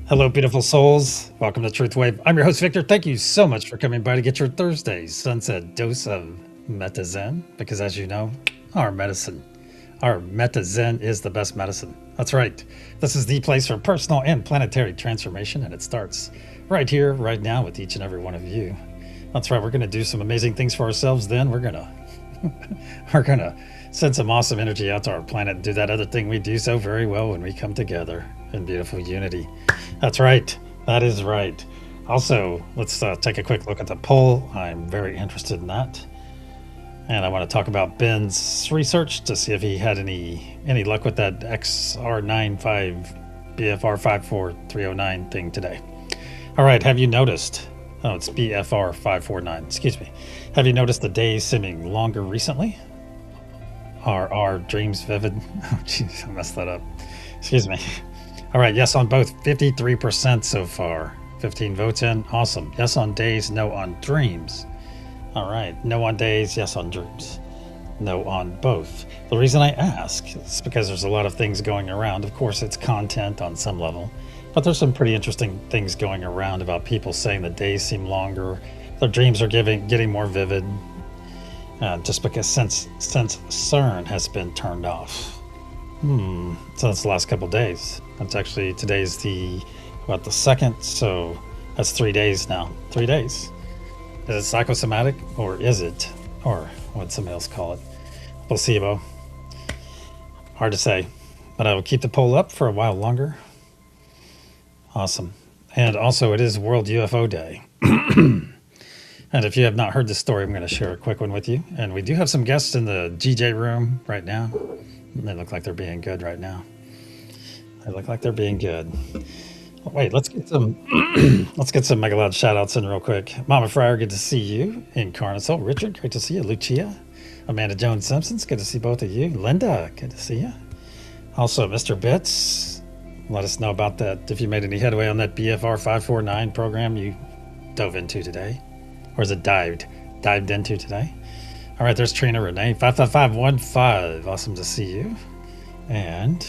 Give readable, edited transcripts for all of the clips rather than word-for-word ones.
Hello, beautiful souls. Welcome to TruthWave. I'm your host, Victor. Thank you so much for coming by to get your Thursday sunset dose of Meta Zen, because as you know, our Meta Zen is the best medicine. That's right. This is the place for personal and planetary transformation, and it starts right here, right now with each and every one of you. That's right. We're going to do some amazing things for ourselves. Then we're going to send some awesome energy out to our planet and do that other thing we do so very well when we come together in beautiful unity. That's right. That is right. Also, let's take a quick look at the poll. I'm very interested in that. And I want to talk about Ben's research to see if he had any luck with that XR95 BFR 54309 thing today. All right, have you noticed? Oh, it's BFR 549. Excuse me. Have you noticed the days seeming longer recently? Are our dreams vivid? Oh, jeez, I messed that up. Excuse me. All right, yes on both, 53% so far. 15 votes in, awesome. Yes on days, no on dreams. All right, no on days, yes on dreams. No on both. The reason I ask is because there's a lot of things going around. Of course, it's content on some level, but there's some pretty interesting things going around about people saying the days seem longer, their dreams are getting more vivid, just because since CERN has been turned off. So that's the last couple days. That's actually, today's the 2nd, so that's 3 days now. 3 days. Is it psychosomatic, or is it, or what somebody else call it, placebo? Hard to say, but I will keep the poll up for a while longer. Awesome. And also, it is World UFO Day. And if you have not heard this story, I'm going to share a quick one with you. And we do have some guests in the GJ room right now. They look like they're being good right now. They look like they're being good. Wait, let's get some mega loud shout outs in real quick. Mama Fryer, good to see you. Incarnasoul, Richard, great to see you. Lucia, Amanda Jones Simpsons, good to see both of you. Linda, good to see you. Also, Mr. Bits, let us know about that, if you made any headway on that BFR 549 program you dove into today. Or is it dived into today? All right, there's Trina Renee, 55515. Awesome to see you. And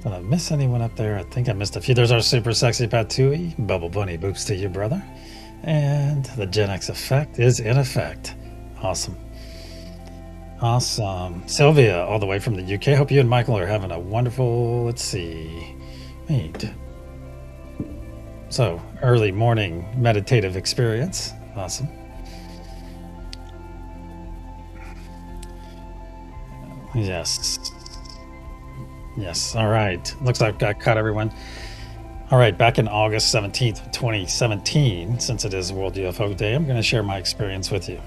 Did I miss anyone up there? I think I missed a few. There's our super sexy Patui. Bubble Bunny, boops to you, brother. And the Gen X effect is in effect. Awesome. Awesome. Sylvia, all the way from the UK. Hope you and Michael are having a wonderful, let's see, wait. So, early morning meditative experience. Awesome. Yes. Yes. All right. Looks like I caught everyone. All right. Back in August 17th, 2017, since it is World UFO Day, I'm going to share my experience with you.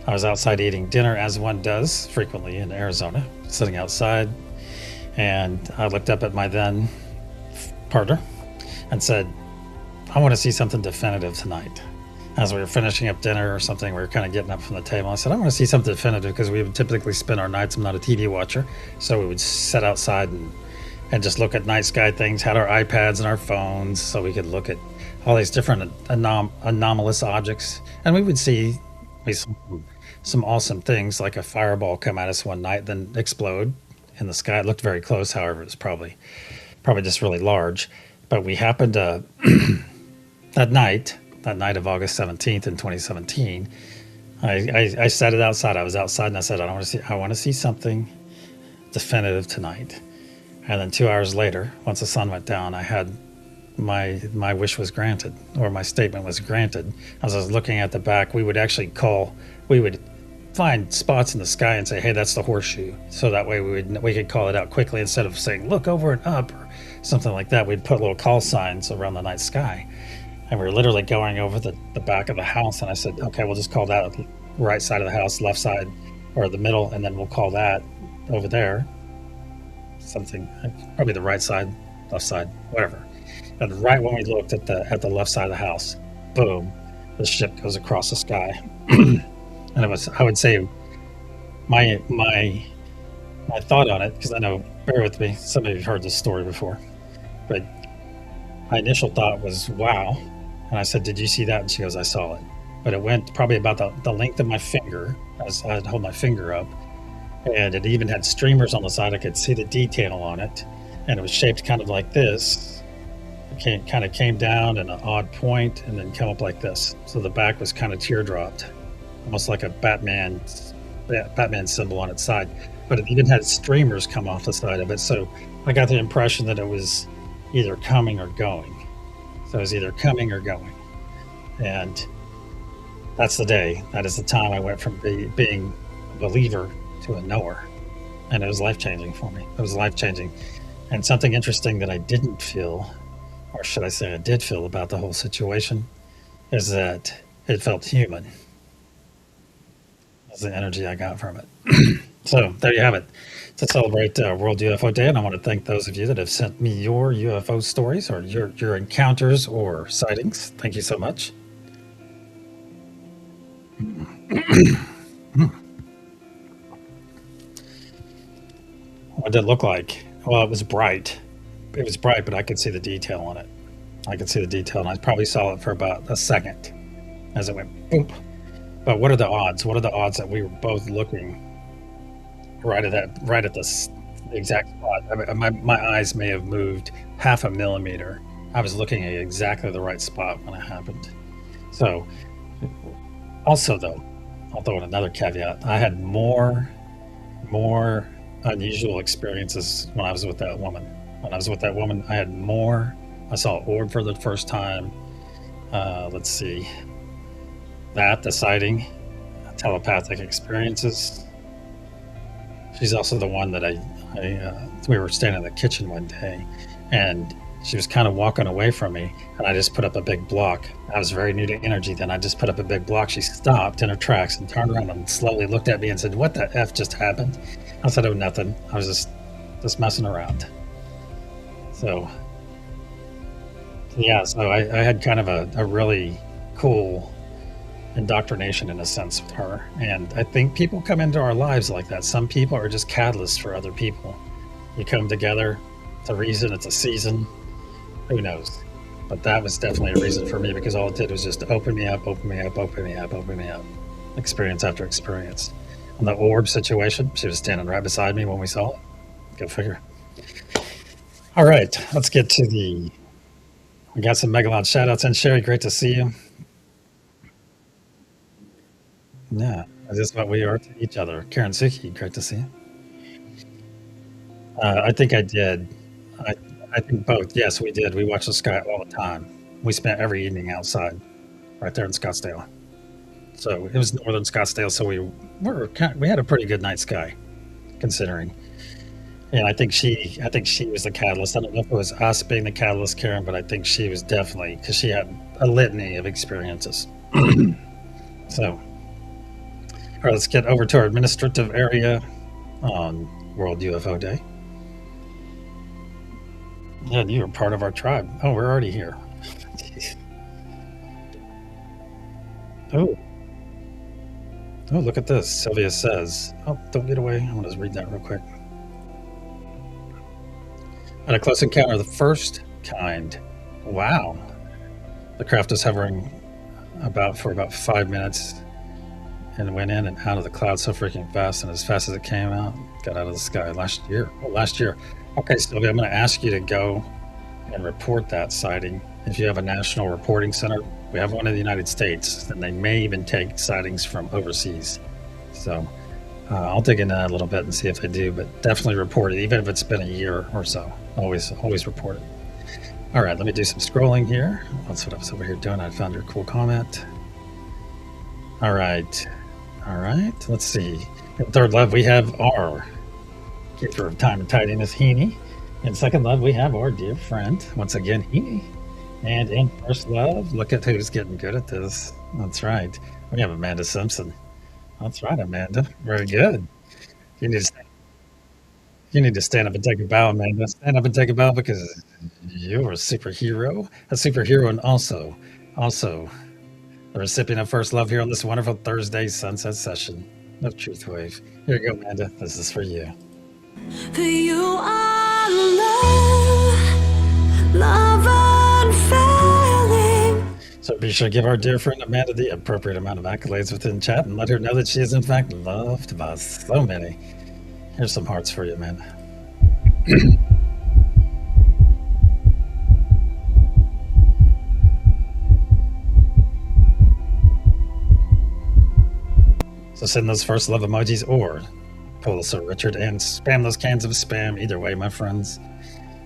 I was outside eating dinner, as one does frequently in Arizona, sitting outside, and I looked up at my then partner and said, I want to see something definitive tonight. As we were finishing up dinner or something, we were kind of getting up from the table. I said, I want to see something definitive, because we would typically spend our nights. I'm not a TV watcher, so we would sit outside and just look at night sky things, had our iPads and our phones so we could look at all these different anomalous objects. And we would see some awesome things, like a fireball come at us one night, then explode in the sky. It looked very close, however, it was probably just really large. But we happened to, that night of August 17th in 2017, I said it outside. I was outside and I said, I want to see something definitive tonight. And then 2 hours later, once the sun went down, I had my wish was granted, or my statement was granted. As I was looking at the back, we would find spots in the sky and say, hey, that's the horseshoe. So that way we could call it out quickly, instead of saying, look over and up or something like that. We'd put little call signs around the night sky. And we were literally going over the back of the house. And I said, okay, we'll just call that right side of the house, left side, or the middle. And then we'll call that over there something, probably the right side, left side, whatever. And right when we looked at the left side of the house, boom, the ship goes across the sky. And it was, I would say, my thought on it, because I know, bear with me, some of you have heard this story before, but my initial thought was, wow. And I said, did you see that? And she goes, I saw it. But it went probably about the length of my finger, as I'd hold my finger up. And it even had streamers on the side. I could see the detail on it. And it was shaped kind of like this. It kind of came down in an odd point and then come up like this. So the back was kind of teardropped, almost like a Batman symbol on its side. But it even had streamers come off the side of it. So I got the impression that it was either coming or going. So it was either coming or going. And that's the day. That is the time I went from being a believer to a knower. And it was life-changing for me. It was life-changing. And something interesting that I didn't feel, or should I say I did feel, about the whole situation, is that it felt human. That's the energy I got from it. So there you have it. To celebrate World UFO Day, and I want to thank those of you that have sent me your UFO stories, or your encounters or sightings. Thank you so much. What did it look like? Well, it was bright. It was bright, but I could see the detail on it. I could see the detail, and I probably saw it for about a second as it went boom. But what are the odds? What are the odds that we were both looking right at this exact spot? I mean, my eyes may have moved half a millimeter. I was looking at exactly the right spot when it happened. So, also though, I'll throw in another caveat. I had more unusual experiences when I was with that woman. When I was with that woman, I had more. I saw an orb for the first time. Let's see. The sighting, telepathic experiences. She's also the one that we were standing in the kitchen one day, and she was kind of walking away from me, and I just put up a big block. I was very new to energy then. I just put up a big block. She stopped in her tracks and turned around and slowly looked at me and said, what the F just happened? I said, oh, nothing. I was just messing around. So yeah, so I had kind of a really cool indoctrination in a sense with her. And I think people come into our lives like that. Some people are just catalysts for other people. You come together. It's a reason. It's a season. Who knows? But that was definitely a reason for me, because all it did was just open me up. Experience after experience. And the orb situation, she was standing right beside me when we saw it. Go figure. All right, let's get to the. We got some mega loud shout outs. And Sherry, great to see you. Yeah, that's just what we are to each other. Karen Suki, great to see you. I think I did. I, I think both. Yes, we did. We watched the sky all the time. We spent every evening outside, right there in Scottsdale. So it was northern Scottsdale. So we had a pretty good night sky, considering. Yeah, I think she was the catalyst. I don't know if it was us being the catalyst, Karen, but I think she was definitely because she had a litany of experiences. So, all right, let's get over to our administrative area on World UFO Day. Yeah, you are part of our tribe. Oh, we're already here. Oh, oh, look at this. Sylvia says, "Oh, don't get away." I'm gonna just read that real quick. At a close encounter of the first kind. Wow. The craft was hovering for about 5 minutes and went in and out of the cloud so freaking fast, and as fast as it came out, got out of the sky last year. Oh, last year. Okay, Sylvia, I'm going to ask you to go and report that sighting. If you have a national reporting center, we have one in the United States, and they may even take sightings from overseas. So I'll dig into that a little bit and see if I do, but definitely report it, even if it's been a year or so. Always report it. All right, let me do some scrolling here. That's what I was over here doing. I found your cool comment. All right. Let's see. In third love, we have our keeper of time and tidiness, Heaney. In second love, we have our dear friend, once again, Heaney. And in first love, look at who's getting good at this. That's right. We have Amanda Simpson. That's right, Amanda. Very good. You need to stand up and take a bow, Amanda. Stand up and take a bow because you're a superhero. And also the recipient of first love here on this wonderful Thursday sunset session of TruthWave. Here you go, Amanda. This is for you. You are love unfailing. So be sure to give our dear friend Amanda the appropriate amount of accolades within chat and let her know that she is in fact loved by so many. Here's some hearts for you, Amanda. So send those first love emojis or pull us a Richard and spam those cans of spam. Either way, my friends.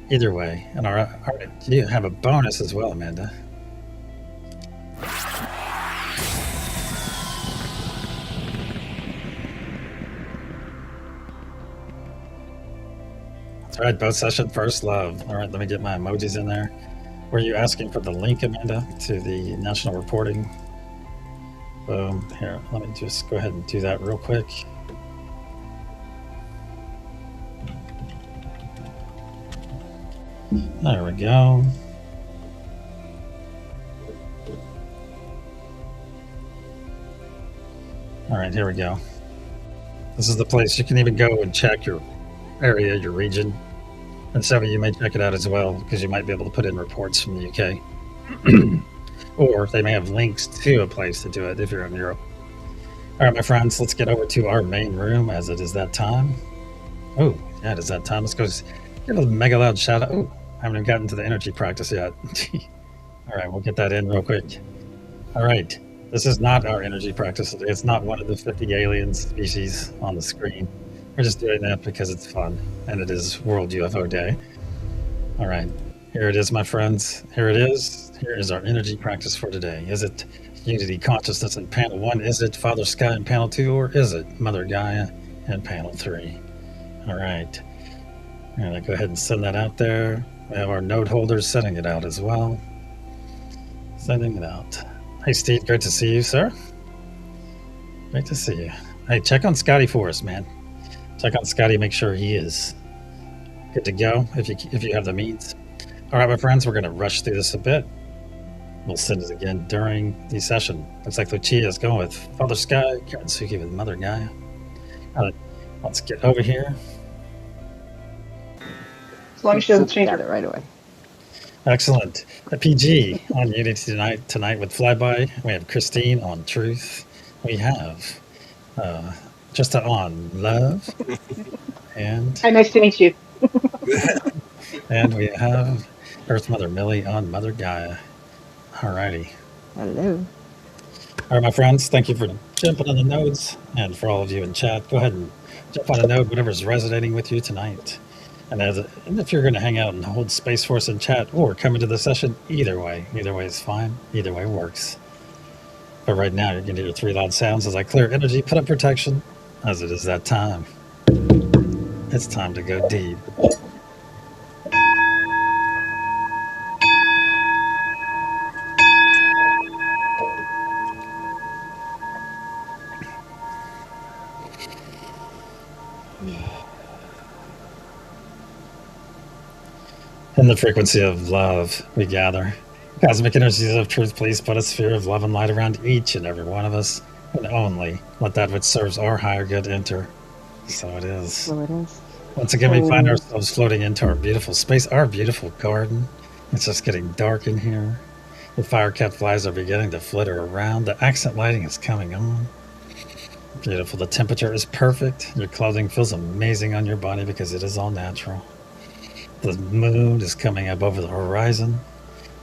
Either way. And all right, you have a bonus as well, Amanda. That's right, both session first love. All right, let me get my emojis in there. Were you asking for the link, Amanda, to the national reporting? Boom. Here, let me just go ahead and do that real quick. There we go. All right, here we go. This is the place you can even go and check your area, your region. And some of you may check it out as well because you might be able to put in reports from the UK. Or they may have links to a place to do it if you're in Europe. All right, my friends, let's get over to our main room as it is that time. Oh, yeah, it is that time. Let's go give a mega loud shout out. Oh, I haven't even gotten to the energy practice yet. All right, we'll get that in real quick. All right, this is not our energy practice. It's not one of the 50 alien species on the screen. We're just doing that because it's fun, and it is World UFO Day. All right, here it is, my friends. Here it is. Here is our energy practice for today. Is it Unity Consciousness in Panel 1? Is it Father Sky in Panel 2? Or is it Mother Gaia in Panel 3? All right. I'm going to go ahead and send that out there. We have our node holders sending it out as well. Sending it out. Hey, Steve. Great to see you, sir. Great to see you. Hey, check on Scotty for us, man. Check on Scotty. Make sure he is good to go if you have the means. All right, my friends. We're going to rush through this a bit. We'll send it again during the session. Looks like Lucia is going with Father Sky, Karen Suki with Mother Gaia. All right, let's get over here. As long as she doesn't change it right away. Excellent. A PG on Unity tonight with Flyby. We have Christine on Truth. We have Justa on Love. And hi, nice to meet you. And we have Earth Mother Millie on Mother Gaia. Alrighty. Hello. All right, my friends, thank you for jumping on the nodes. And for all of you in chat, go ahead and jump on a node, whatever's resonating with you tonight. And if you're going to hang out and hold space for us in chat or come into the session, either way is fine. Either way works. But right now, you're going to hear 3 loud sounds as I clear energy, put up protection, as it is that time. It's time to go deep. In the frequency of love, we gather. Cosmic energies of truth, please put a sphere of love and light around each and every one of us, and only let that which serves our higher good enter. So it is. So it is. Once again, we find ourselves floating into our beautiful space, our beautiful garden. It's just getting dark in here. The fire-capped flies are beginning to flitter around. The accent lighting is coming on. Beautiful. The temperature is perfect. Your clothing feels amazing on your body because it is all natural. The moon is coming up over the horizon.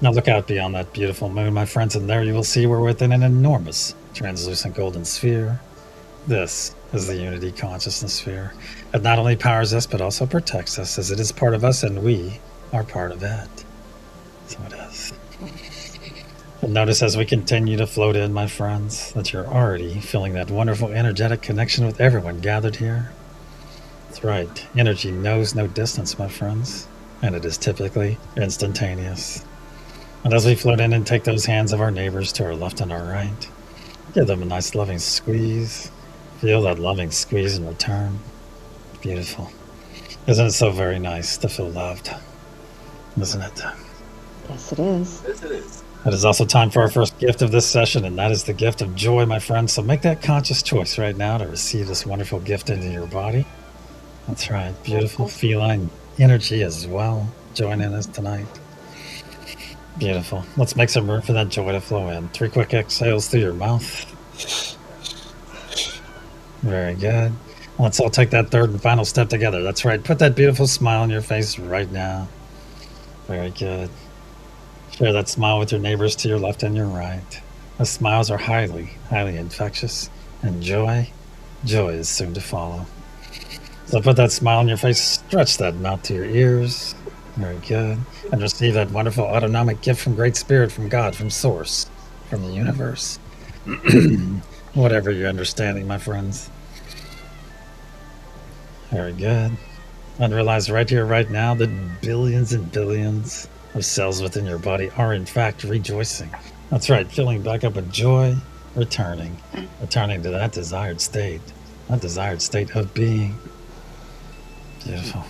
Now look out beyond that beautiful moon, my friends, and there you will see we're within an enormous translucent golden sphere. This is the unity consciousness sphere. It not only powers us, but also protects us, as it is part of us and we are part of it. So it is. And notice as we continue to float in, my friends, that you're already feeling that wonderful energetic connection with everyone gathered here. That's right. Energy knows no distance, my friends, and it is typically instantaneous. And as we float in and take those hands of our neighbors to our left and our right, give them a nice loving squeeze. Feel that loving squeeze in return. Beautiful. Isn't it so very nice to feel loved? Isn't it? Yes, it is. Yes, it is. It is also time for our first gift of this session, and that is the gift of joy, my friends. So make that conscious choice right now to receive this wonderful gift into your body. That's right. Beautiful feline energy as well. Joining us tonight. Beautiful. Let's make some room for that joy to flow in. 3 quick exhales through your mouth. Very good. Let's all take that third and final step together. That's right. Put that beautiful smile on your face right now. Very good. Share that smile with your neighbors to your left and your right. The smiles are highly, highly infectious. And joy is soon to follow. So put that smile on your face. Stretch that mouth to your ears. Very good. And receive that wonderful autonomic gift from Great Spirit, from God, from Source, from the universe. Whatever your understanding, my friends. Very good. And realize right here, right now, that billions and billions of cells within your body are in fact rejoicing. That's right, filling back up with joy, returning to that desired state of being. Beautiful.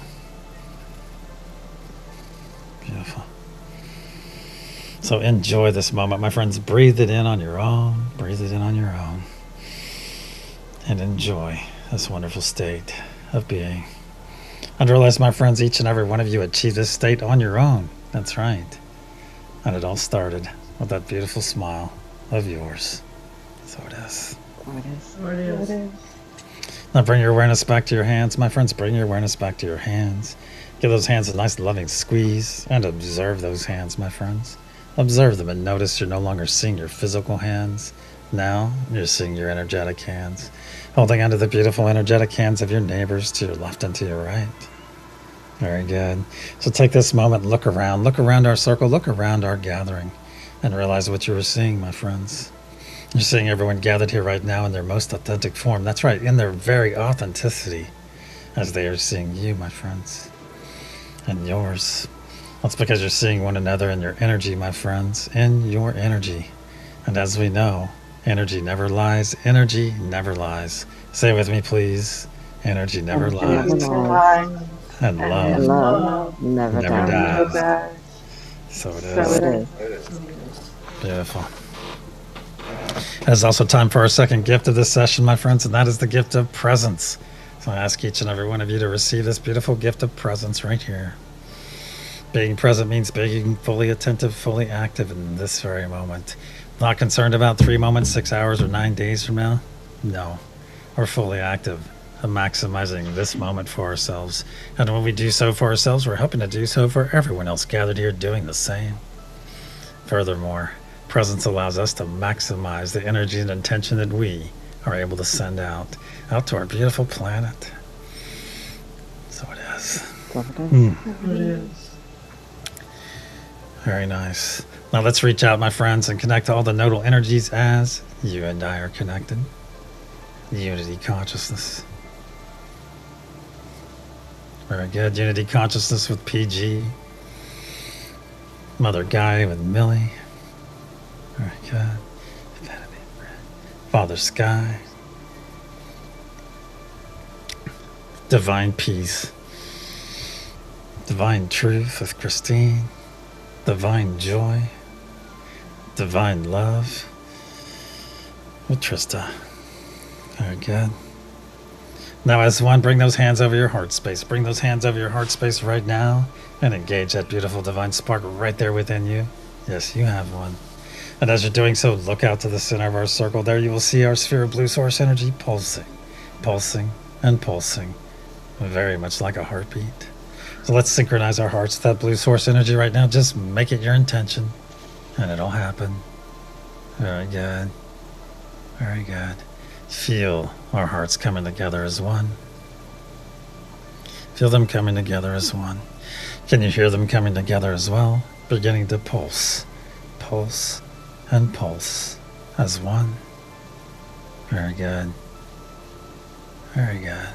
Beautiful. So enjoy this moment, my friends. Breathe it in on your own. Breathe it in on your own. And enjoy this wonderful state of being. And realize, my friends, each and every one of you achieved this state on your own. That's right. And it all started with that beautiful smile of yours. So it is. So it is. So it is. Now bring your awareness back to your hands, my friends. Bring your awareness back to your hands. Give those hands a nice loving squeeze and observe those hands, my friends. Observe them and notice you're no longer seeing your physical hands. Now you're seeing your energetic hands, holding onto the beautiful energetic hands of your neighbors to your left and to your right. Very good. So take this moment and look around our circle, look around our gathering, and realize what you were seeing, my friends. You're seeing everyone gathered here right now in their most authentic form. That's right, in their very authenticity, as they are seeing you, my friends, and yours. That's because you're seeing one another in your energy, my friends, in your energy. And as we know, energy never lies. Energy never lies. Say it with me, please. Energy never lies. And love never dies. dies. So it So is. it is. Beautiful. It's also time for our second gift of this session, my friends, and that is the gift of presence. So I ask each and every one of you to receive this beautiful gift of presence right here. Being present means being fully attentive, fully active in this very moment. Not concerned about 3 moments, 6 hours, or 9 days from now. No, we're fully active of maximizing this moment for ourselves. And when we do so for ourselves, we're hoping to do so for everyone else gathered here doing the same. Furthermore, presence allows us to maximize the energy and intention that we are able to send out to our beautiful planet. So it is. So it is. It is. Very nice. Now let's reach out, my friends, and connect to all the nodal energies as you and I are connected. Unity consciousness. Very good. Unity consciousness with PG. Mother Gaia with Millie. Very good. Father Sky. Divine Peace. Divine Truth with Christine. Divine Joy. Divine Love with Trista. Very good. Now as one, bring those hands over your heart space. Bring those hands over your heart space right now and engage that beautiful divine spark right there within you. Yes, you have one. And as you're doing so, look out to the center of our circle. There you will see our sphere of blue source energy pulsing, pulsing, and pulsing, very much like a heartbeat. So let's synchronize our hearts with that blue source energy right now. Just make it your intention, and it'll happen. Very good. Very good. Feel our hearts coming together as one. Feel them coming together as one. Can you hear them coming together as well? Beginning to pulse, pulse, and pulse as one. Very good. Very good.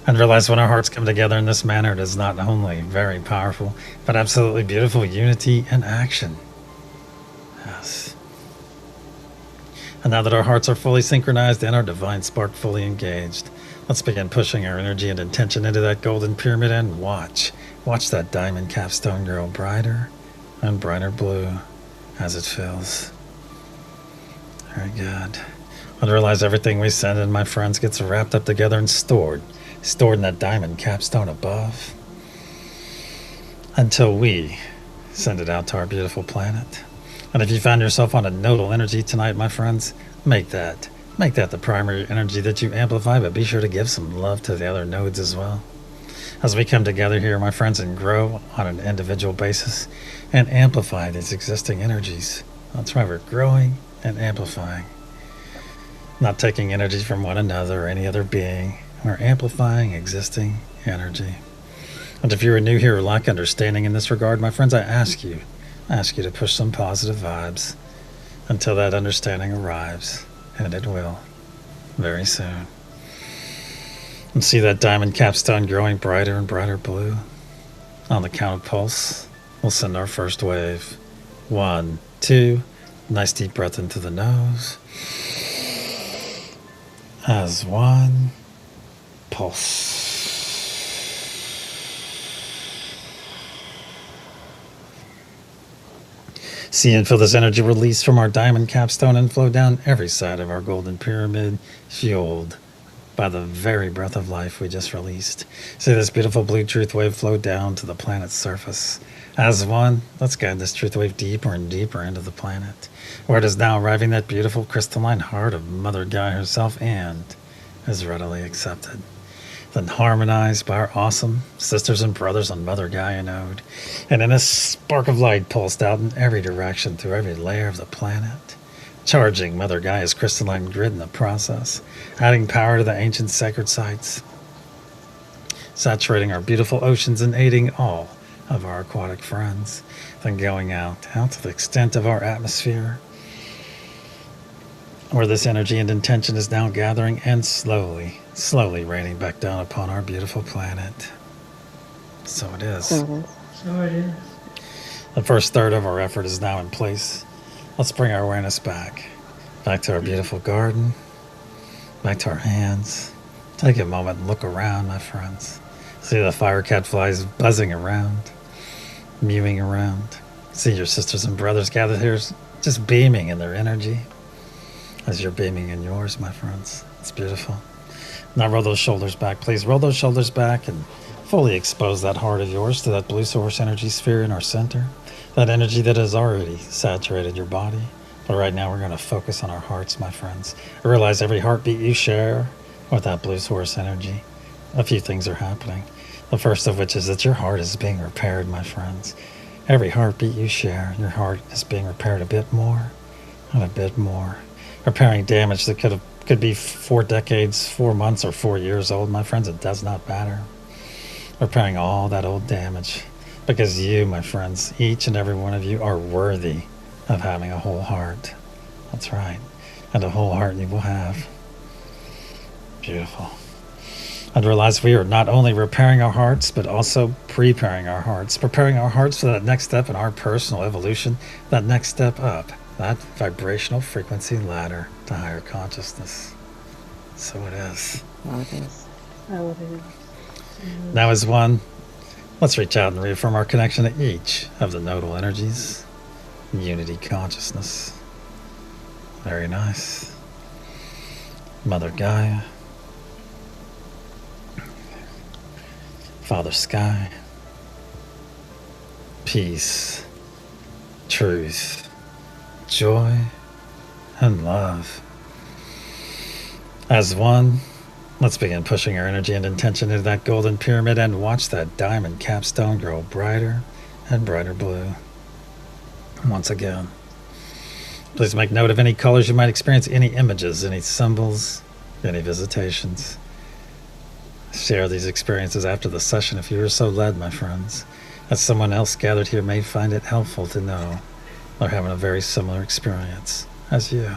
And realize when our hearts come together in this manner, it is not only very powerful, but absolutely beautiful unity and action. Yes. And now that our hearts are fully synchronized and our divine spark fully engaged, let's begin pushing our energy and intention into that golden pyramid and watch that diamond capstone grow brighter and brighter blue as it fills. Very good. And realize everything we send in, my friends, gets wrapped up together and stored in that diamond capstone above until we send it out to our beautiful planet. And if you find yourself on a nodal energy tonight, my friends, make that the primary energy that you amplify, but be sure to give some love to the other nodes as well. As we come together here, my friends, and grow on an individual basis and amplify these existing energies. That's why we're growing and amplifying. Not taking energy from one another or any other being. We're amplifying existing energy. And if you're new here or lack understanding in this regard, my friends, I ask you to push some positive vibes until that understanding arrives, and it will very soon. And see that diamond capstone growing brighter and brighter blue. On the count of pulse, we'll send our first wave. 1, 2, nice deep breath into the nose. As one, pulse. See and feel this energy release from our diamond capstone and flow down every side of our golden pyramid, fueled by the very breath of life we just released. See this beautiful blue truth wave flow down to the planet's surface. As one, let's guide this truth wave deeper and deeper into the planet, where it is now arriving that beautiful crystalline heart of Mother Gaia herself and is readily accepted. Then harmonized by our awesome sisters and brothers on Mother Gaia node, and in a spark of light pulsed out in every direction through every layer of the planet, charging Mother Gaia's crystalline grid in the process, adding power to the ancient sacred sites, saturating our beautiful oceans and aiding all of our aquatic friends, then going out to the extent of our atmosphere, where this energy and intention is now gathering and slowly raining back down upon our beautiful planet. So it is. So it is. The first third of our effort is now in place. Let's bring our awareness back to our beautiful garden, back to our hands. Take a moment and look around, my friends. See the firecat flies buzzing around, mewing around. See your sisters and brothers gathered here just beaming in their energy as you're beaming in yours, my friends. It's beautiful. Now roll those shoulders back, please. Roll those shoulders back and fully expose that heart of yours to that blue source energy sphere in our center. That energy that has already saturated your body. But right now we're going to focus on our hearts, my friends. Realize every heartbeat you share with that blue source energy, a few things are happening. The first of which is that your heart is being repaired, my friends. Every heartbeat you share, your heart is being repaired a bit more and a bit more. Repairing damage that could be 4 decades, 4 months, or 4 years old, my friends. It does not matter. Repairing all that old damage. Because you, my friends, each and every one of you are worthy of having a whole heart. That's right. And a whole heart you will have. Beautiful. And realize we are not only repairing our hearts, but also preparing our hearts. Preparing our hearts for that next step in our personal evolution, that next step up, that vibrational frequency ladder to higher consciousness. So it is. Oh, it is. Oh, it is. Now as one, let's reach out and reaffirm our connection to each of the nodal energies. Unity consciousness. Very nice. Mother Gaia. Father Sky. Peace. Truth. Joy. And love. As one, let's begin pushing our energy and intention into that golden pyramid and watch that diamond capstone grow brighter and brighter blue. Once again, please make note of any colors you might experience, any images, any symbols, any visitations. Share these experiences after the session if you are so led, my friends, as someone else gathered here may find it helpful to know they're having a very similar experience as you.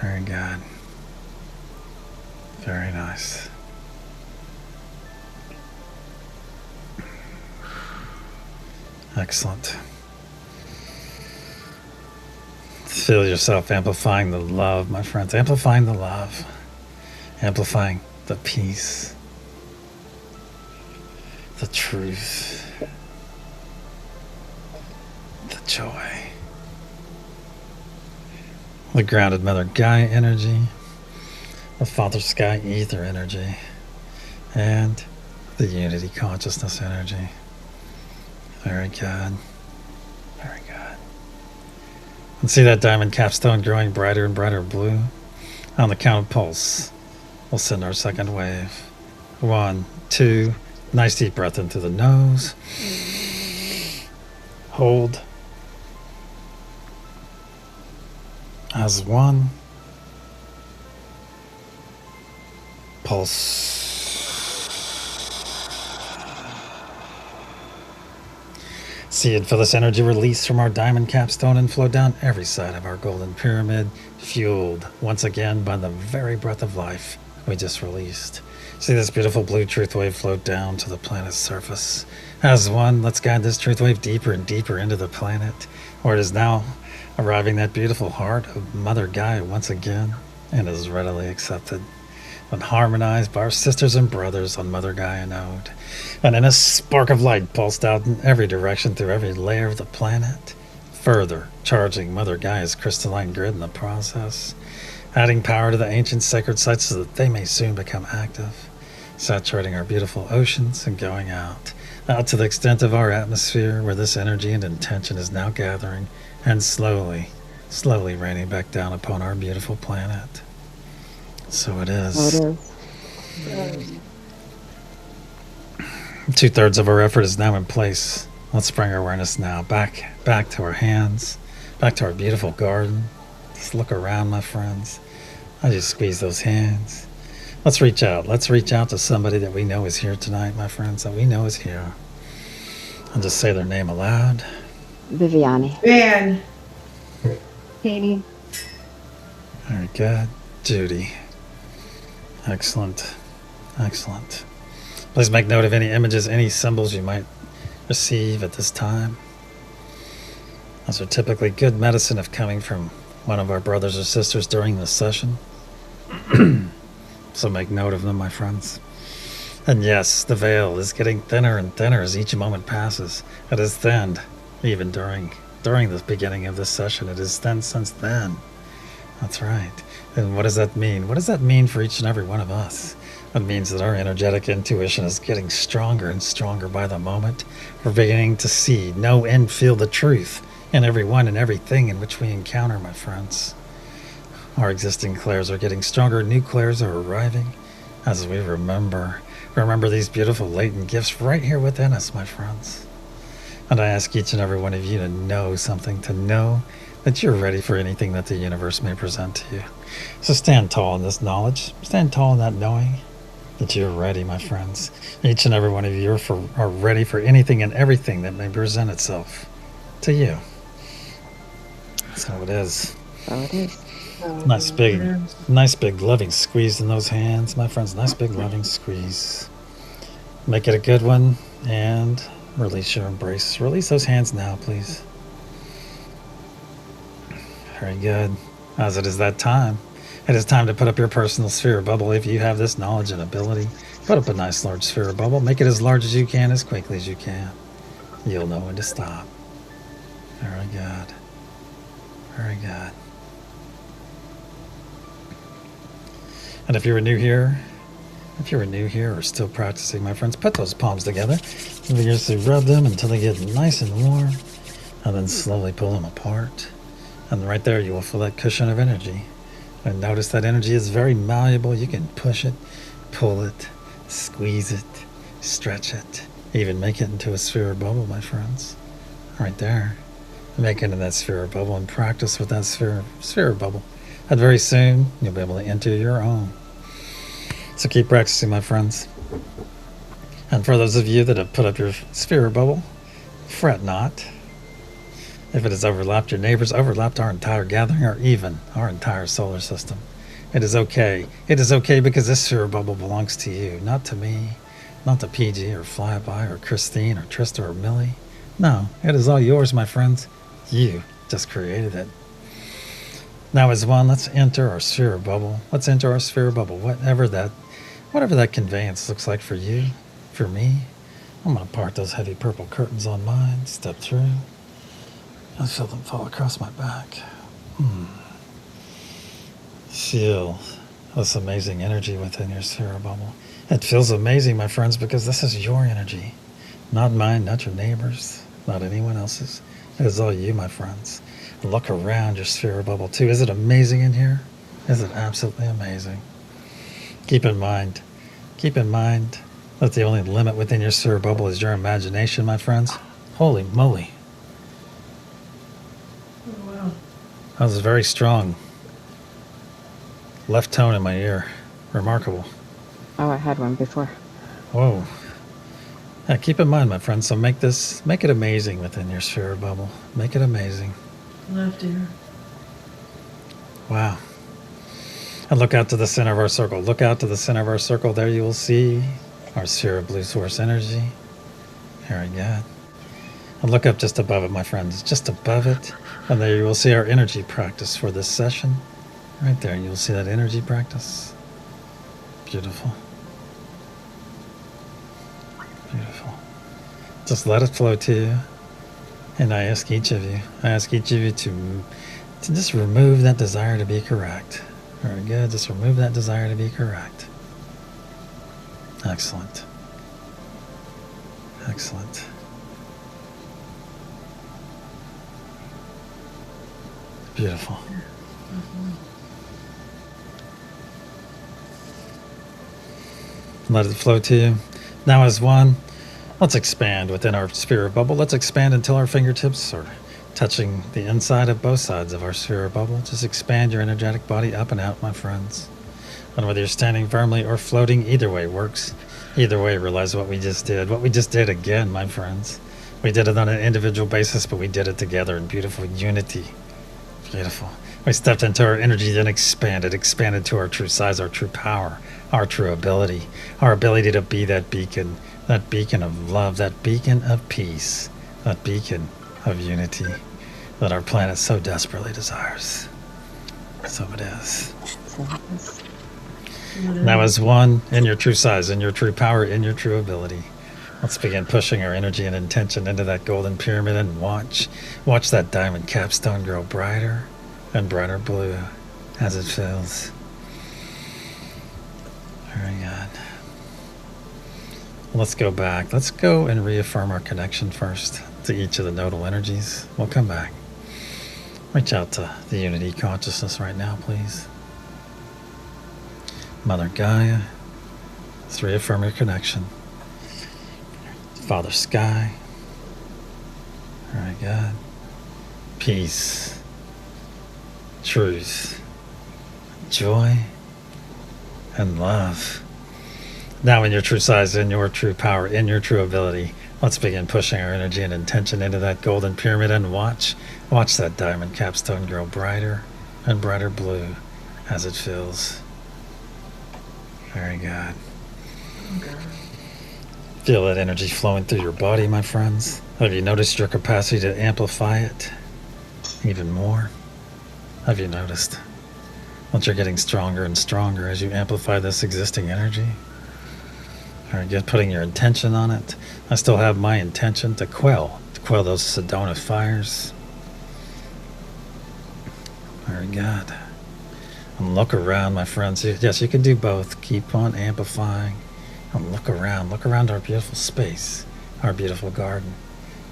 Very good. Very nice. Excellent. Feel yourself amplifying the love, my friends. Amplifying the love. Amplifying the peace. The truth. The joy. The grounded Mother Gaia energy. The Father Sky Ether energy, and the Unity Consciousness energy. Very good. Very good. And see that diamond capstone growing brighter and brighter blue? On the count of pulse, we'll send our second wave. 1, 2, nice deep breath in through the nose. Hold. As 1. Pulse. See and feel this energy release from our diamond capstone and flow down every side of our golden pyramid, fueled once again by the very breath of life we just released. See this beautiful blue truth wave float down to the planet's surface. As one, let's guide this truth wave deeper and deeper into the planet, where it is now arriving that beautiful heart of Mother Gaia once again, and is readily accepted and harmonized by our sisters and brothers on Mother Gaia node. And in a spark of light pulsed out in every direction through every layer of the planet, further charging Mother Gaia's crystalline grid in the process, adding power to the ancient sacred sites so that they may soon become active, saturating our beautiful oceans and going out to the extent of our atmosphere where this energy and intention is now gathering and slowly raining back down upon our beautiful planet. So it is. Oh, it is. 2/3 of our effort is now in place. Let's bring our awareness now back to our hands, back to our beautiful garden. Just look around, my friends. I just squeeze those hands. Let's reach out. Let's reach out to somebody that we know is here tonight, my friends, that we know is here. And just say their name aloud. Viviani. Van. Katie. Very good. Judy. Excellent. Excellent. Please make note of any images, any symbols you might receive at this time. Those are typically good medicine if coming from one of our brothers or sisters during this session. So make note of them, my friends. And yes, the veil is getting thinner and thinner as each moment passes. It is thinned even during the beginning of this session. It is thin since then. That's right. And what does that mean? What does that mean for each and every one of us? It means that our energetic intuition is getting stronger and stronger by the moment. We're beginning to see, know, and feel the truth in everyone and everything in which we encounter, my friends. Our existing clairs are getting stronger. New clairs are arriving as we remember these beautiful latent gifts right here within us, my friends. And I ask each and every one of you to know something, to know that you're ready for anything that the universe may present to you. So stand tall in this knowledge. Stand tall in that knowing that you're ready, my friends. Each and every one of you are ready for anything and everything that may present itself to you. So it is. So it is. Nice big loving squeeze in those hands, my friends. Nice big loving squeeze. Make it a good one and release your embrace. Release those hands now, please. Very good. As it is that time, it is time to put up your personal sphere bubble. If you have this knowledge and ability, put up a nice large sphere bubble. Make it as large as you can, as quickly as you can. You'll know when to stop. Very good. Very good. And if you were new here or still practicing, my friends, put those palms together. Vigorously rub them until they get nice and warm, and then slowly pull them apart. And right there, you will feel that cushion of energy. And notice that energy is very malleable. You can push it, pull it, squeeze it, stretch it, even make it into a sphere bubble, my friends. Right there. Make it into that sphere bubble and practice with that sphere bubble. And very soon, you'll be able to enter your own. So keep practicing, my friends. And for those of you that have put up your sphere bubble, fret not. If it has overlapped your neighbors, overlapped our entire gathering, or even our entire solar system, it is okay. It is okay because this sphere bubble belongs to you, not to me, not to PG or Flyby or Christine or Trista or Millie. No, it is all yours, my friends. You just created it. Now as one, let's enter our sphere bubble. Let's enter our sphere bubble, whatever that conveyance looks like for you, for me. I'm going to part those heavy purple curtains on mine, step through. I feel them fall across my back. Feel this amazing energy within your sphere bubble. It feels amazing, my friends, because this is your energy. Not mine, not your neighbors, not anyone else's. It is all you, my friends. Look around your sphere bubble too. Is it amazing in here? Is it absolutely amazing? Keep in mind that the only limit within your sphere bubble is your imagination, my friends. Holy moly. Oh, wow. That was very strong. Left tone in my ear. Remarkable. Oh, I had one before. Whoa. Yeah, keep in mind, my friends, so make it amazing within your sphere bubble. Make it amazing. Left ear. Wow. And look out to the center of our circle. Look out to the center of our circle. There you will see our sphere of blue source energy. Very good. And look up just above it, my friends. Just above it. And there you will see our energy practice for this session. Right there, you'll see that energy practice. Beautiful. Beautiful. Just let it flow to you. And I ask each of you to just remove that desire to be correct. Very good. Just remove that desire to be correct. Excellent. Excellent. Beautiful. Let it flow to you. Now as one, let's expand within our sphere bubble. Let's expand until our fingertips are touching the inside of both sides of our sphere bubble. Just expand your energetic body up and out, my friends. And whether you're standing firmly or floating, either way works. Either way, realize what we just did. What we just did again, my friends. We did it on an individual basis, but we did it together in beautiful unity. Beautiful. We stepped into our energy, then expanded to our true size, our true power, our true ability, our ability to be that beacon of love, that beacon of peace, that beacon of unity that our planet so desperately desires. So it is. So it is. Now as one, in your true size, in your true power, in your true ability, let's begin pushing our energy and intention into that golden pyramid and watch that diamond capstone grow brighter and brighter blue as it fills. Very good. Let's go back. Let's go and reaffirm our connection first to each of the nodal energies. We'll come back. Reach out to the unity consciousness right now, please. Mother Gaia. Let's reaffirm your connection. Father Sky. All right, God. Peace. Truth. Joy. And love. Now in your true size, in your true power, in your true ability, let's begin pushing our energy and intention into that golden pyramid and watch that diamond capstone grow brighter and brighter blue as it fills. Very good. Feel that energy flowing through your body, my friends. Have you noticed your capacity to amplify it even more? Have you noticed that you're getting stronger and stronger as you amplify this existing energy? Very good. Putting your intention on it. I still have my intention to quell those SEDONA fires. Very good. And look around, my friends. Yes, you can do both. Keep on amplifying. And look around our beautiful space, our beautiful garden.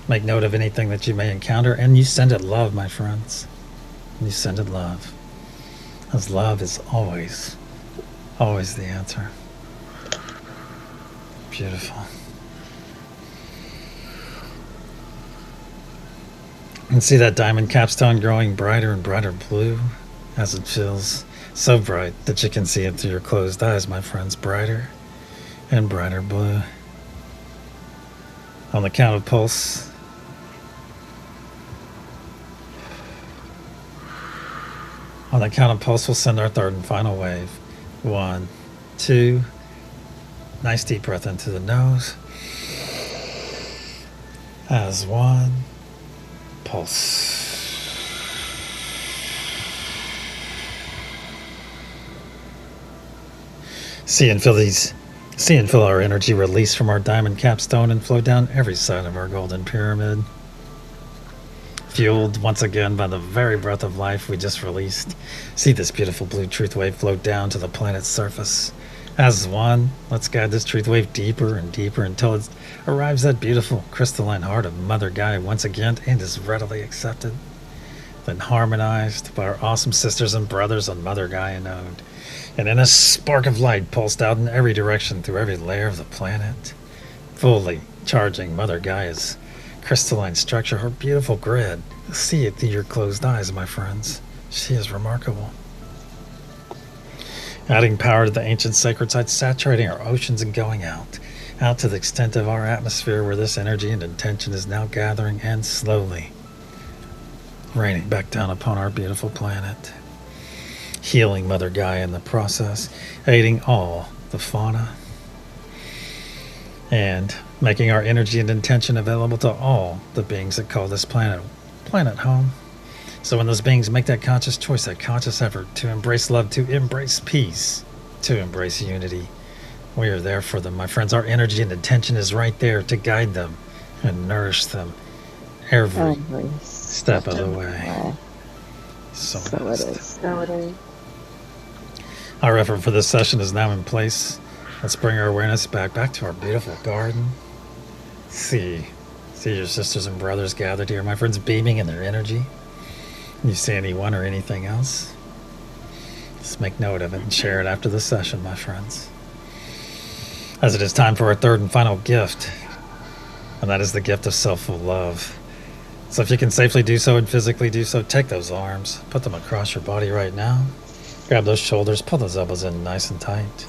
Make note of anything that you may encounter, and you send it love, my friends. You send it love. Because love is always the answer. Beautiful. And see that diamond capstone growing brighter and brighter blue as it feels so bright that you can see it through your closed eyes, my friends. Brighter and brighter blue. On the count of pulse. On the count of pulse, we'll send our third and final wave. 1, 2. Nice deep breath into the nose. As 1. Pulse. See and feel our energy release from our diamond capstone and flow down every side of our golden pyramid. Fueled once again by the very breath of life we just released. See this beautiful blue truth wave float down to the planet's surface. As 1, let's guide this truth wave deeper and deeper until it arrives at beautiful crystalline heart of Mother Gaia once again and is readily accepted. Then harmonized by our awesome sisters and brothers on Mother Gaia node. And in a spark of light pulsed out in every direction through every layer of the planet. Fully charging Mother Gaia's crystalline structure, her beautiful grid. See it through your closed eyes, my friends. She is remarkable. Adding power to the ancient sacred sites, saturating our oceans and going out to the extent of our atmosphere where this energy and intention is now gathering and slowly raining back down upon our beautiful planet. Healing Mother Gaia in the process, aiding all the fauna, and making our energy and intention available to all the beings that call this planet home. So when those beings make that conscious choice, that conscious effort to embrace love, to embrace peace, to embrace unity, we are there for them, my friends. Our energy and intention is right there to guide them and nourish them every step of the way. So it is. Our effort for this session is now in place. Let's bring our awareness back to our beautiful garden. See your sisters and brothers gathered here, my friends, beaming in their energy. You see anyone or anything else? Just make note of it and share it after the session, my friends. As it is time for our third and final gift, and that is the gift of self-full love. So if you can safely do so and physically do so, take those arms, put them across your body right now. Grab those shoulders, pull those elbows in nice and tight.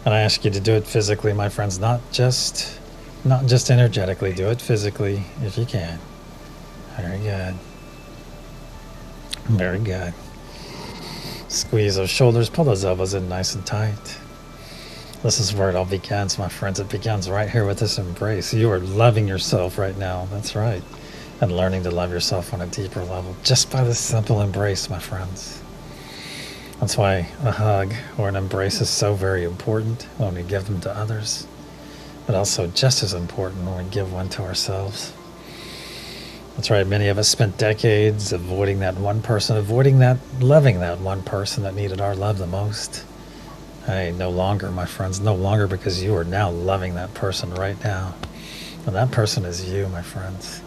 And I ask you to do it physically, my friends, not just energetically. Do it physically if you can. Very good. Very good. Squeeze those shoulders, pull those elbows in nice and tight. This is where it all begins, my friends. It begins right here with this embrace. You are loving yourself right now. That's right. And learning to love yourself on a deeper level just by this simple embrace, my friends. That's why a hug or an embrace is so very important when we give them to others, but also just as important when we give one to ourselves. That's right, many of us spent decades avoiding that one person, loving that one person that needed our love the most. Hey, no longer, my friends, no longer, because you are now loving that person right now. And that person is you, my friends.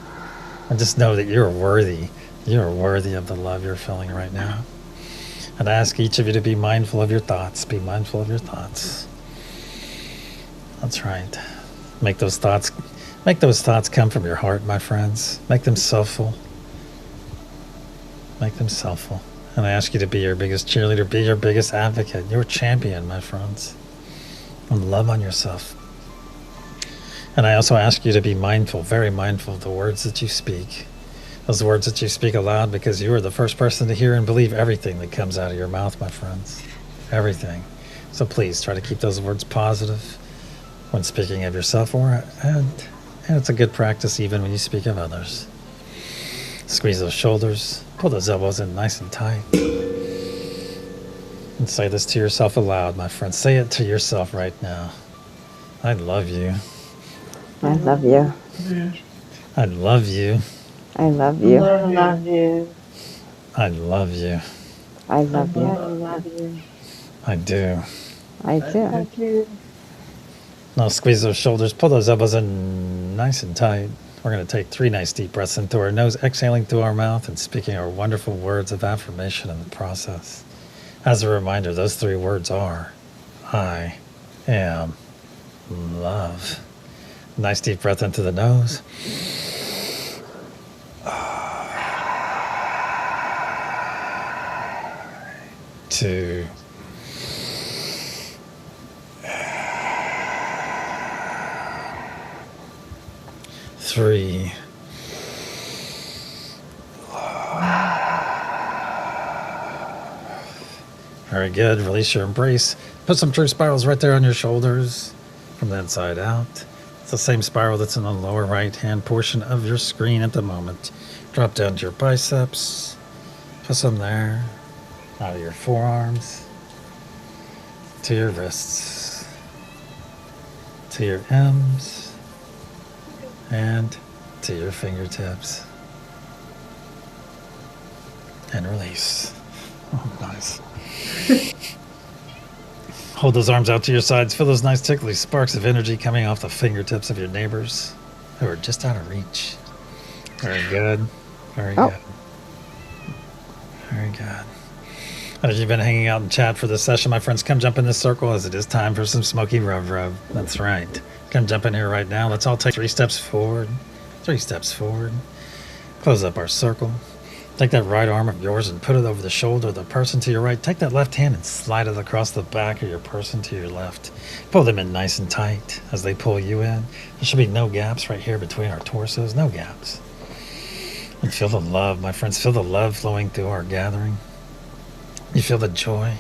And just know that you're worthy. You're worthy of the love you're feeling right now. And I ask each of you to be mindful of your thoughts. Be mindful of your thoughts. That's right. Make those thoughts come from your heart, my friends. Make them soulful. Make them soulful. And I ask you to be your biggest cheerleader, be your biggest advocate, your champion, my friends. And love on yourself. And I also ask you to be mindful, very mindful of the words that you speak. Those words that you speak aloud, because you are the first person to hear and believe everything that comes out of your mouth, my friends. Everything. So please try to keep those words positive when speaking of yourself, and it's a good practice even when you speak of others. Squeeze those shoulders, pull those elbows in nice and tight. And say this to yourself aloud, my friend. Say it to yourself right now. I love you. I love you. I love you. I love you. Love you. I love you. I love you. Love you. I do. I do. Thank you. Now squeeze those shoulders, pull those elbows in nice and tight. We're going to take 3 nice deep breaths in through our nose, exhaling through our mouth, and speaking our wonderful words of affirmation in the process. As a reminder, those 3 words are, I am love. Nice deep breath into the nose. 2. Three. Very good. Release your embrace. Put some true spirals right there on your shoulders from the inside out. It's the same spiral that's in the lower right hand portion of your screen at the moment. Drop down to your biceps. Put some there. Out of your forearms. To your wrists. To your M's. And to your fingertips. And release. Oh, nice. Hold those arms out to your sides. Feel those nice tickly sparks of energy coming off the fingertips of your neighbors who are just out of reach. Very good. Very good. Very good. And if you've been hanging out in chat for this session, my friends, come jump in this circle as it is time for some smoky rub. That's right. Come jump in here right now. Let's all take 3 steps forward. 3 steps forward. Close up our circle. Take that right arm of yours and put it over the shoulder of the person to your right. Take that left hand and slide it across the back of your person to your left. Pull them in nice and tight as they pull you in. There should be no gaps right here between our torsos. No gaps. And feel the love, my friends. Feel the love flowing through our gathering. You feel the joy.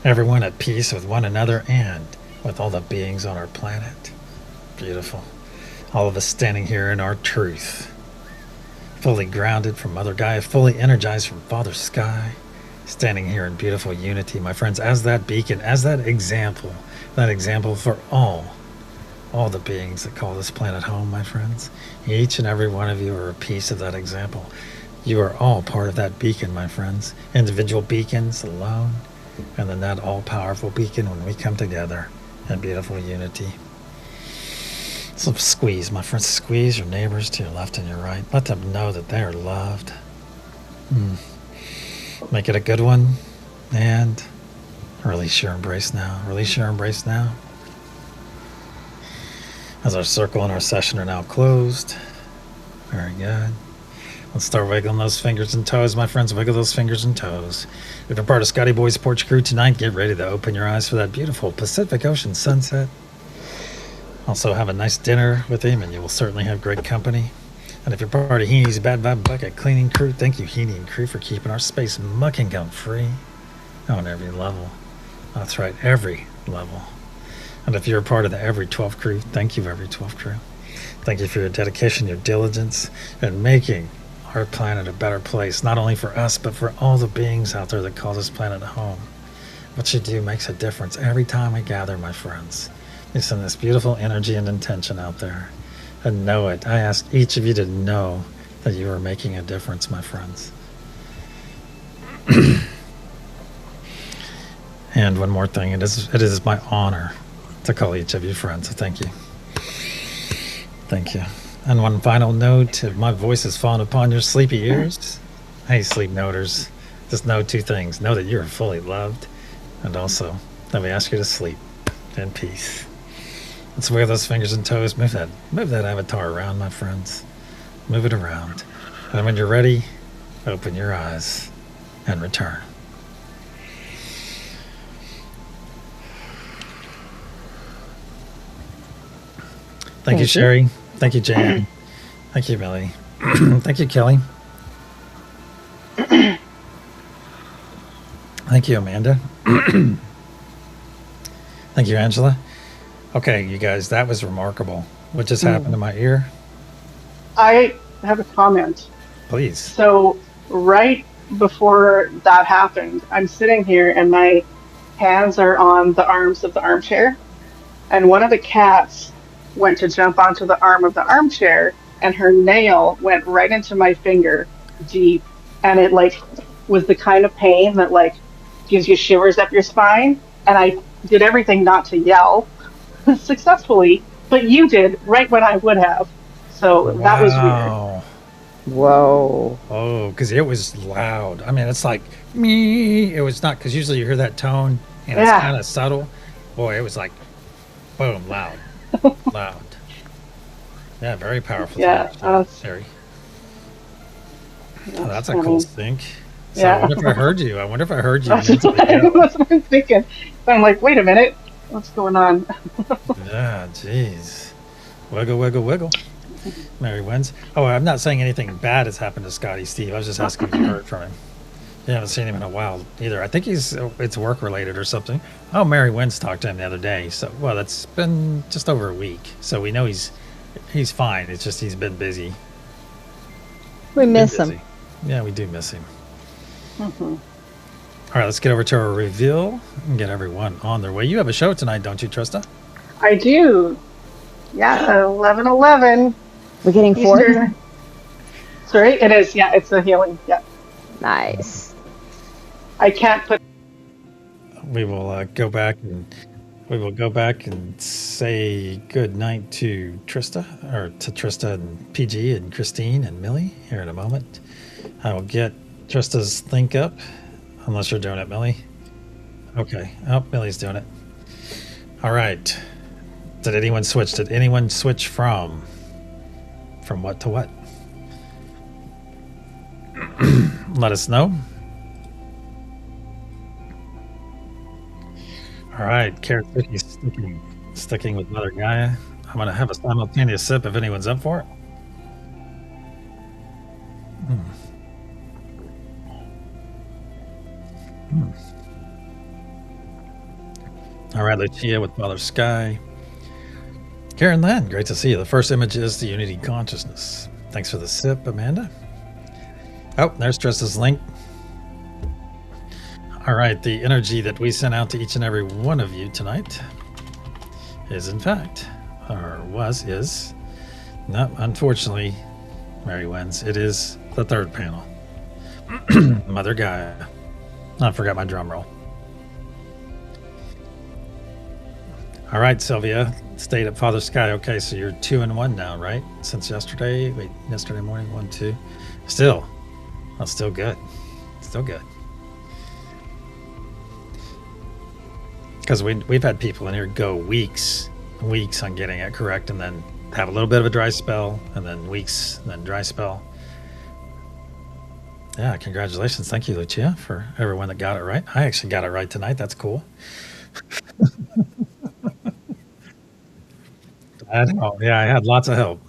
Everyone at peace with one another and with all the beings on our planet. Beautiful. All of us standing here in our truth. Fully grounded from Mother Gaia, fully energized from Father Sky, standing here in beautiful unity, my friends, as that beacon, as that example for all the beings that call this planet home, my friends. Each and every one of you are a piece of that example. You are all part of that beacon, my friends. Individual beacons alone, and then that all-powerful beacon when we come together in beautiful unity. So squeeze, my friends, squeeze your neighbors to your left and your right. Let them know that they are loved. Make it a good one. And release your embrace now. Release your embrace now. As our circle and our session are now closed. Very good. Let's start wiggling those fingers and toes, my friends. Wiggle those fingers and toes. If you're part of Scotty Boy's Porch Crew tonight, get ready to open your eyes for that beautiful Pacific Ocean sunset. Also have a nice dinner with him, and you will certainly have great company. And if you're part of Heenie's Bad Vibe Bucket Cleaning Crew, thank you, Heenie and crew, for keeping our space muck and gum free on every level. That's right, every level. And if you're a part of the Every 12 crew, thank you, Every 12 crew. Thank you for your dedication, your diligence, and making our planet a better place, not only for us, but for all the beings out there that call this planet home. What you do makes a difference every time we gather, my friends. You send this beautiful energy and intention out there. And know it. I ask each of you to know that you are making a difference, my friends. And one more thing. It is my honor to call each of you friends. So thank you. Thank you. And one final note, if my voice has fallen upon your sleepy ears, hey, sleep noters, Just know two things. Know that you're fully loved, and also that we ask you to sleep in peace. Let's wiggle those fingers and toes. Move that avatar around, my friends. Move it around. And when you're ready, open your eyes and return. Thank you, Sherry. Thank you, Jan. Thank you, Millie. Thank you, Kelly. Thank you, Amanda. Thank you, Angela. Okay, you guys, that was remarkable. What just happened to my ear? I have a comment. Please. So right before that happened, I'm sitting here and my hands are on the arms of the armchair, and one of the cats went to jump onto the arm of the armchair, and her nail went right into my finger deep, and it like was the kind of pain that like gives you shivers up your spine. And I did everything not to yell successfully, but you did right when I would have. So that was weird. Whoa. Oh, because it was loud. I mean, it's like me. It was not, because usually you hear that tone and it's kind of subtle. Boy, it was like boom, loud. Loud. Yeah, very powerful. Yeah, Sherry. Oh, that's a funny. cool stink. So Yeah. I wonder if I heard you. That's what I'm thinking. I'm like, wait a minute, what's going on? Yeah, jeez. Wiggle, wiggle, wiggle. Mary wins. Oh, I'm not saying anything bad has happened to Scotty Steve. I was just asking if you heard from him. You haven't seen him in a while either. I think it's work related or something. Oh, Mary Wins talked to him the other day. So, well, that's been just over a week. So we know he's fine. It's just he's been busy. We miss him. Yeah, we do miss him. All right, let's get over to our reveal and get everyone on their way. You have a show tonight, don't you, Trista? I do. Yeah, 11:11. We're getting four? Eastern. Sorry, it is. Yeah, it's a healing. Yeah. Nice. I can't put. We will go back and say good night to Trista, or to Trista and PG and Christine and Millie here in a moment. I will get Trista's link up, unless you're doing it, Millie. Okay. Oh, Millie's doing it. All right. Did anyone switch? Did anyone switch from what to what? Let us know. All right, Carrot Cookie sticking with Mother Gaia. I'm gonna have a simultaneous sip if anyone's up for it. All right, Lucia with Father Sky. Karen Lynn, great to see you. The first image is the Unity Consciousness. Thanks for the sip, Amanda. Oh, there's Trista's link. All right, the energy that we sent out to each and every one of you tonight is in fact, is, no, unfortunately, Mary wins. It is the third panel. Mother Gaia. I forgot my drum roll. All right, Sylvia, stayed at Father Sky. Okay, so you're 2-1 now, right? Since yesterday? Wait, yesterday morning, 1, 2. Still, that's still good. Still good. Because we've had people in here go weeks on getting it correct, and then have a little bit of a dry spell, and then weeks, and then dry spell. Yeah, congratulations. Thank you, Lucia, for everyone that got it right. I actually got it right tonight. That's cool. I had lots of help.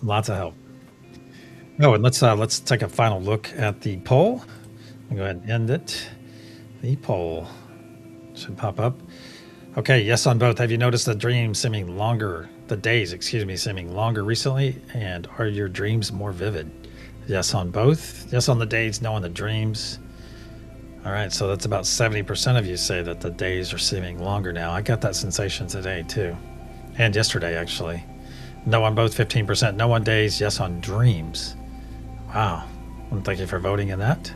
Oh, and let's take a final look at the poll. I'll go ahead and end it. The poll should pop up. Okay, yes on both. Have you noticed the dreams seeming longer, the days, seeming longer recently? And are your dreams more vivid? Yes on both. Yes on the days, no on the dreams. All right, so that's about 70% of you say that the days are seeming longer now. I got that sensation today too. And yesterday, actually. No on both, 15%. No on days, yes on dreams. Wow. Well, thank you for voting in that.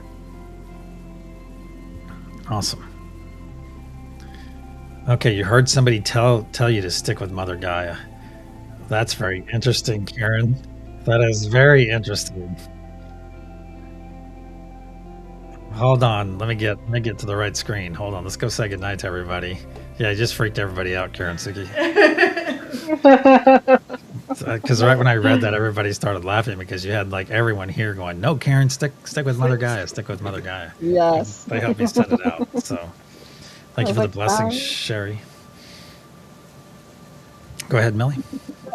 Awesome. Okay, you heard somebody tell you to stick with Mother Gaia. That's very interesting, Karen. That is very interesting. Hold on. Let me get to the right screen. Hold on. Let's go say goodnight to everybody. Yeah, you just freaked everybody out, Karen Suki. Because right when I read that, everybody started laughing because you had like everyone here going, "No, Karen, stick with Mother Gaia, stick with Mother Gaia." Yes. They helped me set it out. So thank I you for was the like, blessing, "Karen?" Sherry. Go ahead, Millie.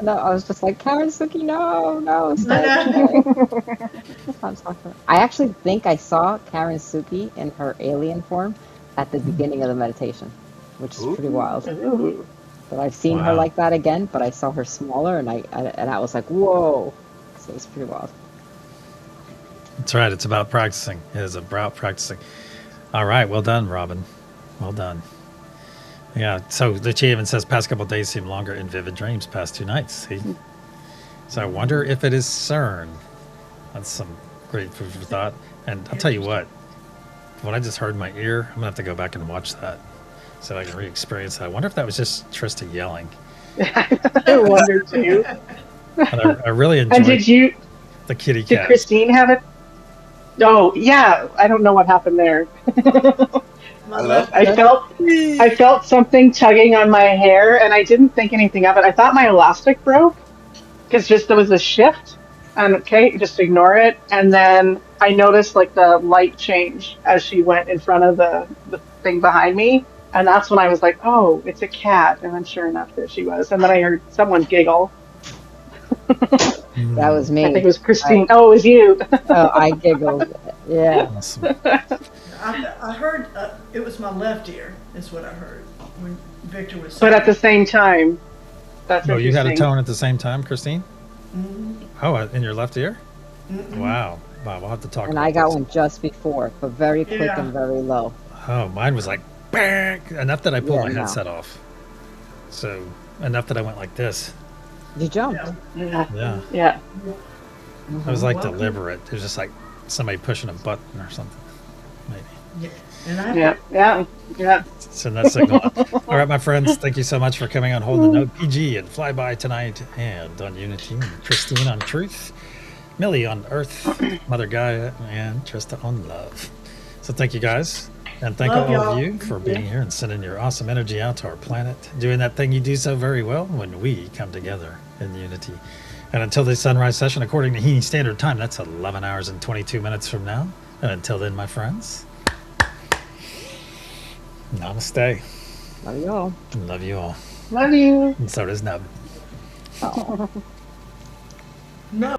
No, I was just like, Karen Suki, no, stop. I'm sorry. I actually think I saw Karen Suki in her alien form at the beginning of the meditation, which is pretty wild. Ooh. But I've seen her Wow. like that again, but I saw her smaller, and I was like, whoa. So it's pretty wild. That's right. It's about practicing. It is about practicing. All right. Well done, Robin. Well done. Yeah. So the Chi even says past couple of days seem longer in vivid dreams, past 2 nights. See? So I wonder if it is CERN. That's some great food for thought. And I'll tell you what I just heard in my ear, I'm going to have to go back and watch that so I can re-experience that. I wonder if that was just Trista yelling. I wonder too. But I really And enjoyed the kitty did cat. Christine have it? Oh, yeah. I don't know what happened there. My left. I felt something tugging on my hair, and I didn't think anything of it. I thought my elastic broke because just there was a shift, and okay, just ignore it. And then I noticed like the light change as she went in front of the thing behind me, and that's when I was like, "Oh, it's a cat." And then sure enough, there she was. And then I heard someone giggle. That was me. I think it was Christine. Oh, it was you. I giggled. Yeah. Awesome. I heard it was my left ear. Is what I heard when Victor was saying. But at the same time, that's Oh, you had a interesting. tone at the same time, Christine? Mhm. Oh, in your left ear? Mm-mm. Wow. We'll have to talk And about I got this. one just before, but very quick Yeah. and very low. Oh, mine was like, bang! Enough that I pulled Yeah, my no. headset off. So, enough that I went like this. You jumped. Yeah. Yeah. Yeah. Yeah. It was like Welcome. deliberate. It was just like somebody pushing a button or something. Maybe. Yeah. And I Yeah. Yeah. Yeah. Send that signal out. All right, my friends, thank you so much for coming on Hold the Note PG and Flyby tonight, and on Unity, and Christine on Truth, Millie on Earth, Mother Gaia, and Trista on Love. So thank you guys, and thank Love all y'all. of you for being here and sending your awesome energy out to our planet, doing that thing you do so very well when we come together in unity. And until the sunrise session, according to Heaney Standard Time, that's 11 hours and 22 minutes from now. And until then, my friends, namaste. Love you all. Love you all. Love you. And so does Nub. Oh. no.